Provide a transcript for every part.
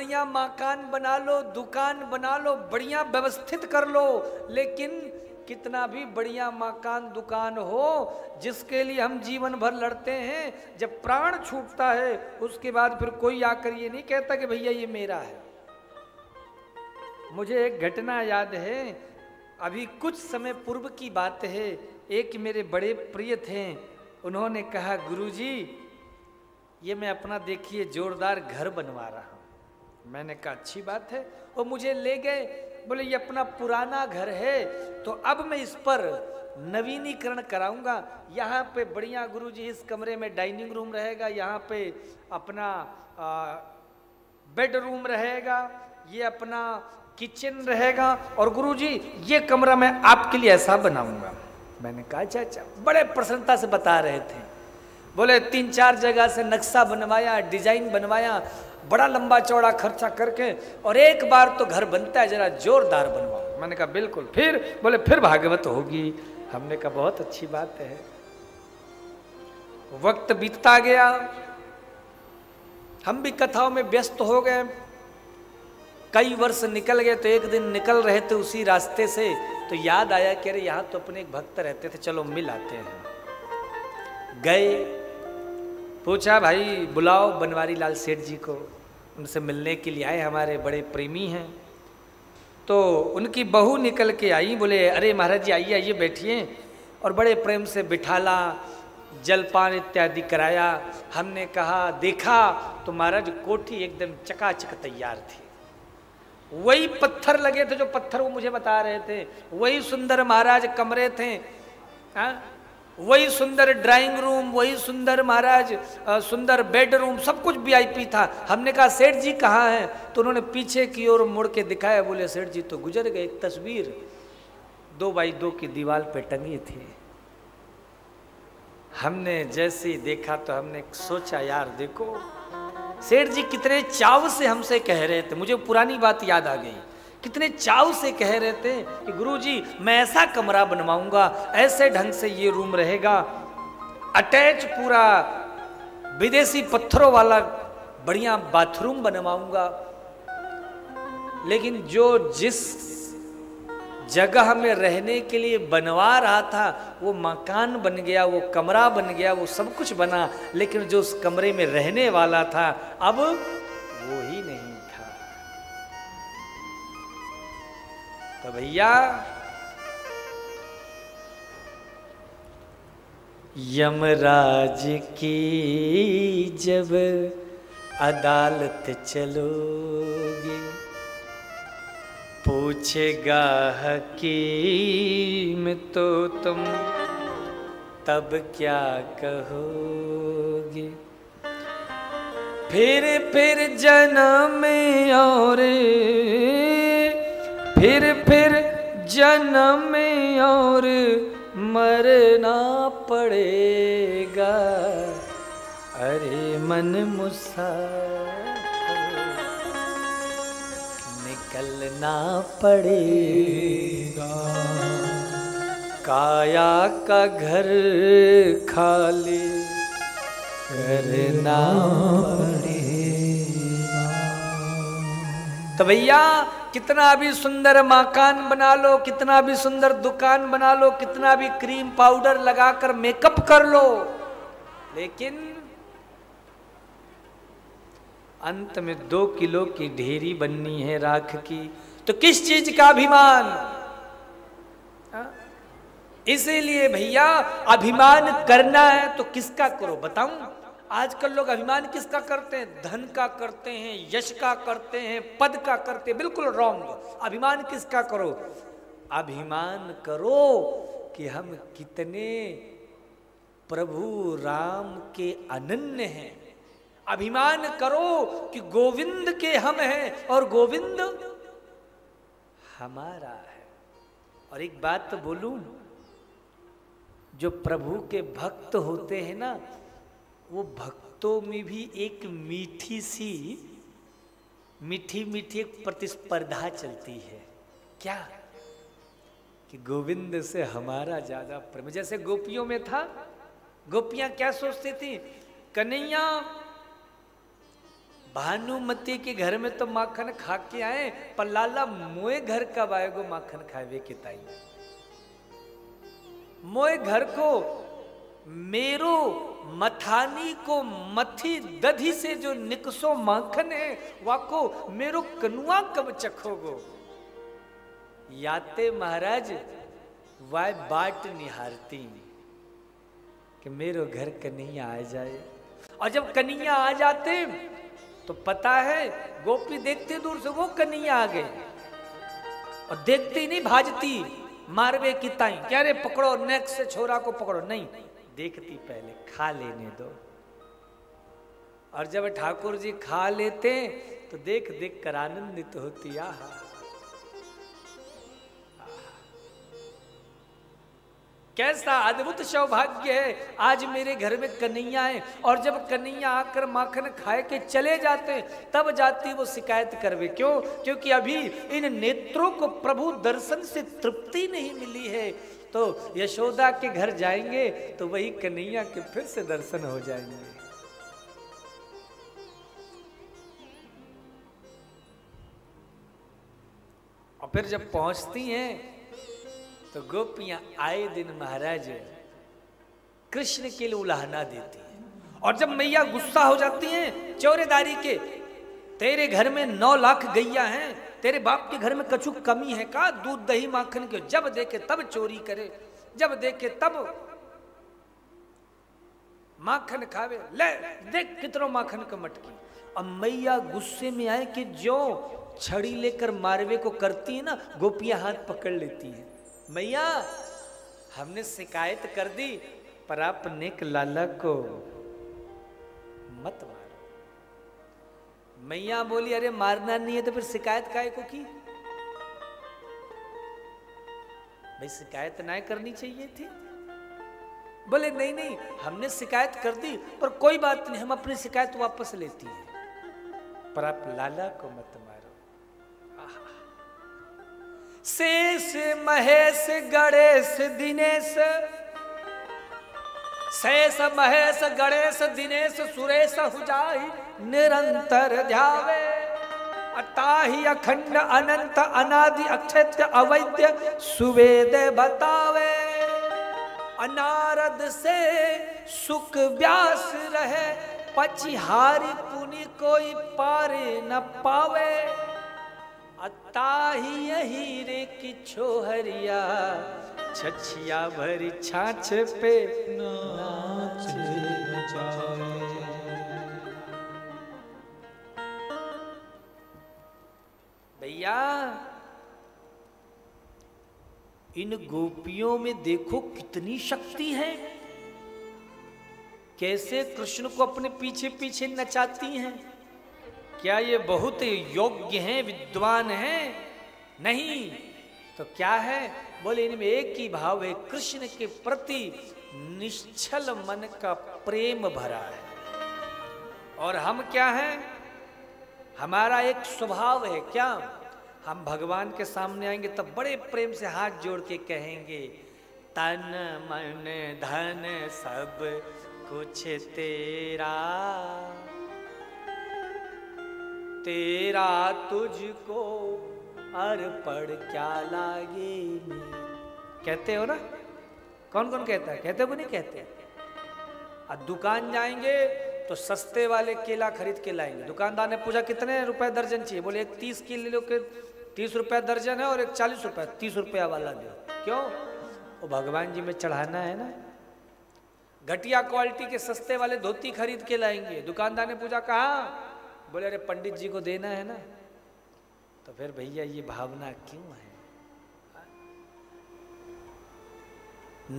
बढ़िया मकान बना लो, दुकान बना लो, बढ़िया व्यवस्थित कर लो, लेकिन कितना भी बढ़िया मकान दुकान हो, जिसके लिए हम जीवन भर लड़ते हैं, जब प्राण छूटता है उसके बाद फिर कोई आकर ये नहीं कहता कि भैया ये मेरा है। मुझे एक घटना याद है, अभी कुछ समय पूर्व की बात है। एक मेरे बड़े प्रिय थे, उन्होंने कहा गुरुजी ये मैं अपना देखिए जोरदार घर बनवा रहा हूं। मैंने कहा अच्छी बात है। वो मुझे ले गए, बोले ये अपना पुराना घर है तो अब मैं इस पर नवीनीकरण कराऊंगा। यहाँ पे बढ़िया गुरुजी इस कमरे में डाइनिंग रूम रहेगा, यहाँ पे अपना बेडरूम रहेगा, ये अपना किचन रहेगा, और गुरुजी ये कमरा मैं आपके लिए ऐसा बनाऊंगा। मैंने कहा अच्छा अच्छा। बड़े प्रसन्नता से बता रहे थे, बोले 3-4 जगह से नक्शा बनवाया, डिजाइन बनवाया, बड़ा लंबा चौड़ा खर्चा करके, और एक बार तो घर बनता है, जरा जोरदार बनवाओ। मैंने कहा बिल्कुल। फिर बोले फिर भागवत होगी। हमने कहा बहुत अच्छी बात है। वक्त बीतता गया, हम भी कथाओं में व्यस्त हो गए, कई वर्ष निकल गए। तो एक दिन निकल रहे थे उसी रास्ते से, तो याद आया कि अरे यहाँ तो अपने एक भक्त रहते थे, चलो मिल आते हैं। गए, पूछा भाई बुलाओ बनवारी लाल सेठ जी को, उनसे मिलने के लिए आए, हमारे बड़े प्रेमी हैं। तो उनकी बहू निकल के आई, बोले अरे महाराज जी आइए आइए बैठिए, और बड़े प्रेम से बिठाला, जलपान इत्यादि कराया। हमने कहा देखा तो महाराज कोठी एकदम चकाचक तैयार थी, वही पत्थर लगे थे जो पत्थर वो मुझे बता रहे थे, वही सुंदर महाराज कमरे थे, वही सुंदर ड्राइंग रूम, वही सुंदर महाराज सुंदर बेडरूम, सब कुछ वीआईपी था। हमने कहा सेठ जी कहाँ हैं? तो उन्होंने पीछे की ओर मुड़ के दिखाया, बोले सेठ जी तो गुजर गए। एक तस्वीर 2x2 की दीवार पे टंगी थी। हमने जैसे ही देखा तो हमने सोचा यार देखो सेठ जी कितने चाव से हमसे कह रहे थे, मुझे पुरानी बात याद आ गई, कितने चाव से कह रहे थे कि गुरुजी मैं ऐसा कमरा बनवाऊंगा, ऐसे ढंग से ये रूम रहेगा, अटैच पूरा विदेशी पत्थरों वाला बढ़िया बाथरूम बनवाऊंगा। लेकिन जो जिस जगह में रहने के लिए बनवा रहा था वो मकान बन गया, वो कमरा बन गया, वो सब कुछ बना, लेकिन जो उस कमरे में रहने वाला था अब वो ही नहीं था। तो भैया यमराज की जब अदालत चलोगे, पूछेगा हकीम तो तुम तब क्या कहोगे? फिर जन्म और फिर जन्म और मरना पड़ेगा, अरे मन मुसाफिर निकलना पड़ेगा, काया का घर खाली करना पड़ेगा। तो भैया कितना भी सुंदर मकान बना लो, कितना भी सुंदर दुकान बना लो, कितना भी क्रीम पाउडर लगाकर मेकअप कर लो, लेकिन अंत में 2 किलो की ढेरी बननी है राख की, तो किस चीज का अभिमान? इसीलिए भैया अभिमान करना है तो किसका करो बताऊं? आजकल लोग अभिमान किसका करते हैं? धन का करते हैं, यश का करते हैं, पद का करते हैं, बिल्कुल रॉन्ग। अभिमान किसका करो? अभिमान करो कि हम कितने प्रभु राम के अनन्य हैं। अभिमान करो कि गोविंद के हम हैं और गोविंद हमारा है। और एक बात तो बोलूं, जो प्रभु के भक्त होते हैं ना, वो भक्तों में भी एक मीठी मीठी एक प्रतिस्पर्धा चलती है। क्या? कि गोविंद से हमारा ज्यादा प्रेम। जैसे गोपियों में था, गोपियां क्या सोचती थी? कन्हैया भानुमती के घर में तो माखन खा के आए, पर लाला मोए घर कब आएगो माखन खावे के ताई। मोए घर को मेरो मथानी को मथी दधी से जो निकसो माखन है, वाको मेरो कनुआ कब चखोगो। याते महाराज वाय बाट निहारती कि मेरो घर कन्हैया आ जाए। और जब कन्हैया आ जाते तो पता है गोपी देखते दूर से वो कन्हैया आ गए, और देखते ही नहीं भाजती मारवे की ताई, क्या रे पकड़ो नेक से छोरा को पकड़ो, नहीं देखती पहले खा लेने दो। और जब ठाकुर जी खा लेते तो देख देख कर आनंदित होती। आहा, कैसा अद्भुत सौभाग्य है, आज मेरे घर में कन्हैया है। और जब कन्हैया आकर माखन खाए के चले जाते तब जाती वो शिकायत करवे। क्यों? क्योंकि अभी इन नेत्रों को प्रभु दर्शन से तृप्ति नहीं मिली है। तो यशोदा के घर जाएंगे तो वही कन्हैया के फिर से दर्शन हो जाएंगे। और फिर जब पहुंचती हैं तो गोपियां आए दिन महाराज कृष्ण के लिए उलाहना देती हैं। और जब मैया गुस्सा हो जाती हैं चौरेदारी के, तेरे घर में 9 लाख गैया हैं, तेरे बाप के घर में कछु कमी है का? दूध दही माखन के जब देखे तब चोरी करे, जब देखे तब माखन खावे, ले देख कितनो माखन का मटकी। अब मैया गुस्से में आए कि जो छड़ी लेकर मारवे को करती है ना, गोपियां हाथ पकड़ लेती हैं। मैया हमने शिकायत कर दी, पर आप नेक लाला को मत मारो। मैया बोली अरे मारना नहीं है तो फिर शिकायत काहे को की? भाई शिकायत ना करनी चाहिए थी। बोले नहीं नहीं हमने शिकायत कर दी, पर कोई बात नहीं, हम अपनी शिकायत वापस लेती हैं, पर आप लाला को मत मारो। शेष महेश गणेश दिनेश, शेष महेश गणेश दिनेश सुरेश हुजाहि निरंतर ध्यावे। ताहि अखंड अनंत अनादि अक्षय अवैद्य सुवेद बतावे। अनारद से सुख व्यास रहे, पचिहारी पुनि कोई पारे न पावे। ताही यही रे की छोहरिया, छछिया भरी छाछ पे नाच जाए। भैया इन गोपियों में देखो कितनी शक्ति है, कैसे कृष्ण को अपने पीछे पीछे नचाती हैं। क्या ये बहुत योग्य हैं, विद्वान हैं? नहीं तो क्या है? बोले इनमें एक ही भाव है, कृष्ण के प्रति निश्चल मन का प्रेम भरा है। और हम क्या हैं? हमारा एक स्वभाव है क्या, हम भगवान के सामने आएंगे तब बड़े प्रेम से हाथ जोड़ के कहेंगे, तन मन धन सब कुछ तेरा, तेरा तुझको अर्पण क्या लागे। कहते हो ना? कौन कौन कहता है? कहते हो नहीं कहते? अब दुकान जाएंगे तो सस्ते वाले केला खरीद के लाएंगे। दुकानदार ने पूछा कितने रुपए दर्जन चाहिए? बोले एक 30 की ले लो, के 30 रुपए दर्जन है, और एक 40 रुपए, 30 रुपया वाला दो। क्यों? वो भगवान जी में चढ़ाना है ना। घटिया क्वालिटी के सस्ते वाले धोती खरीद के लाएंगे। दुकानदार ने पूछा कहाँ? बोले अरे पंडित जी को देना है ना। तो फिर भैया ये भावना क्यों है?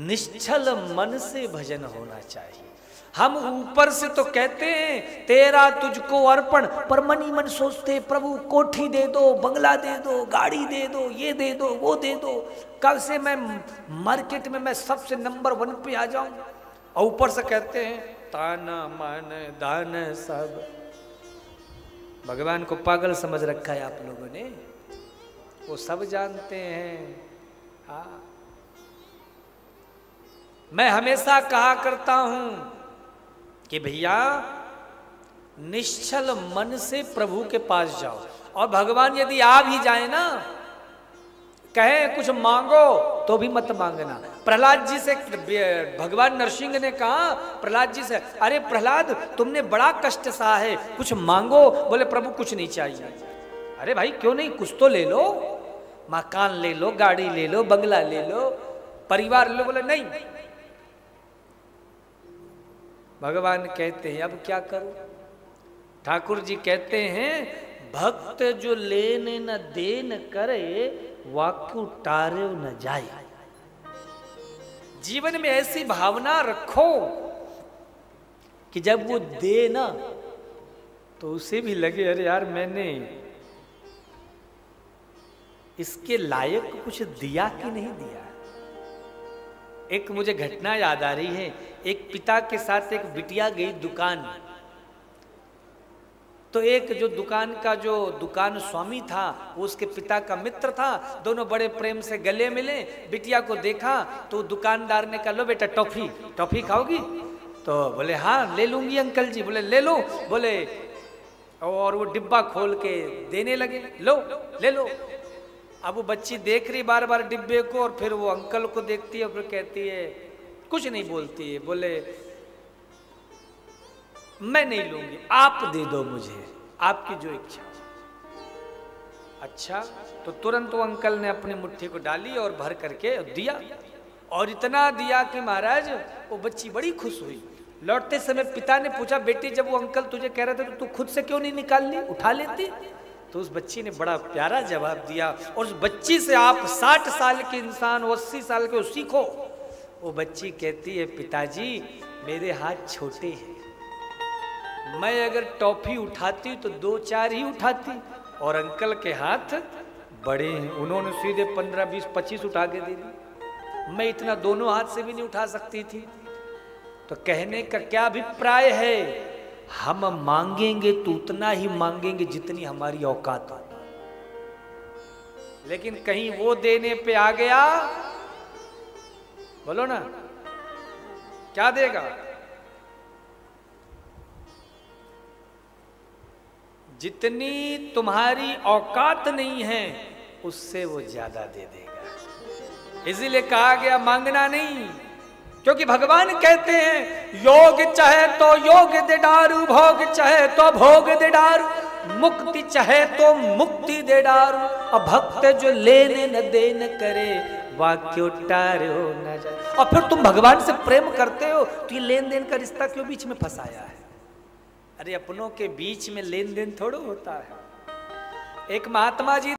निश्चल मन से भजन होना चाहिए। हम ऊपर से तो कहते हैं तेरा तुझको अर्पण, पर मनी मन सोचते प्रभु कोठी दे दो, बंगला दे दो, गाड़ी दे दो, ये दे दो, वो दे दो, कल से मैं मार्केट में मैं सबसे नंबर 1 पे आ जाऊं। और ऊपर से कहते हैं तन मन धन सब। भगवान को पागल समझ रखा है आप लोगों ने, वो सब जानते हैं। हाँ, मैं हमेशा कहा करता हूं कि भैया निश्चल मन से प्रभु के पास जाओ। और भगवान यदि आ भी जाए ना, कहे कुछ मांगो तो भी मत मांगना। प्रहलाद जी से भगवान नरसिंह ने कहा प्रहलाद जी से, अरे प्रहलाद तुमने बड़ा कष्ट सहा है, कुछ मांगो। बोले प्रभु कुछ नहीं चाहिए। अरे भाई क्यों नहीं, कुछ तो ले लो, मकान ले लो, गाड़ी ले लो, बंगला ले लो, परिवार ले लो। बोले नहीं। भगवान कहते हैं अब क्या करूं? ठाकुर जी कहते हैं भक्त जो लेन न देन करे, वाक्यु टारे न जाए। जीवन में ऐसी भावना रखो कि जब वो दे ना तो उसे भी लगे अरे यार मैंने इसके लायक कुछ दिया कि नहीं दिया। एक मुझे घटना याद आ रही है। एक पिता के साथ एक बिटिया गई दुकान, तो एक जो दुकान स्वामी था वो उसके पिता का मित्र था। दोनों बड़े प्रेम से गले मिले। बिटिया को देखा तो दुकानदार ने कहा लो बेटा टॉफी खाओगी? तो बोले हाँ ले लूंगी अंकल जी। बोले ले लो। बोले और वो डिब्बा खोल के देने लगे, लो ले लो। अब वो बच्ची देख रही बार बार डिब्बे को, और फिर वो अंकल को देखती है और फिर कहती है, कुछ नहीं बोलती है। बोले मैं नहीं लूंगी, आप दे दो मुझे, आपकी जो इच्छा। अच्छा, तो तुरंत वो अंकल ने अपनी मुट्ठी को डाली और भर करके दिया, और इतना दिया कि महाराज वो बच्ची बड़ी खुश हुई। लौटते समय पिता ने पूछा, बेटी जब वो अंकल तुझे कह रहे थे तो तू खुद से क्यों नहीं निकाल ली, उठा लेती? तो उस बच्ची ने बड़ा प्यारा जवाब दिया, और उस बच्ची से आप 60 साल के इंसान 80 साल के सीखो। वो बच्ची कहती है पिताजी मेरे हाथ छोटे हैं, मैं अगर टॉफी उठाती तो 2-4 ही उठाती, और अंकल के हाथ बड़े हैं, उन्होंने सीधे 15, 20, 25 उठा के दे दी। मैं इतना दोनों हाथ से भी नहीं उठा सकती थी। तो कहने का क्या अभिप्राय है, हम मांगेंगे तो उतना ही मांगेंगे जितनी हमारी औकात हो। लेकिन कहीं वो देने पे आ गया, बोलो ना क्या देगा? जितनी तुम्हारी औकात नहीं है उससे वो ज्यादा दे देगा। इसीलिए कहा गया मांगना नहीं, क्योंकि भगवान कहते हैं योग चाहे तो योग दे डारू, भोग चाहे तो भोग दे डारू, मुक्ति चाहे तो मुक्ति दे डारू। और भक्त जो लेने न देन करे, वाक्यो टारो न जाए। और फिर तुम भगवान से प्रेम करते हो तो ये लेन देन का रिश्ता क्यों बीच में फंसाया है? अरे अपनों के बीच में लेन देन थोड़ा होता है। एक महात्मा जी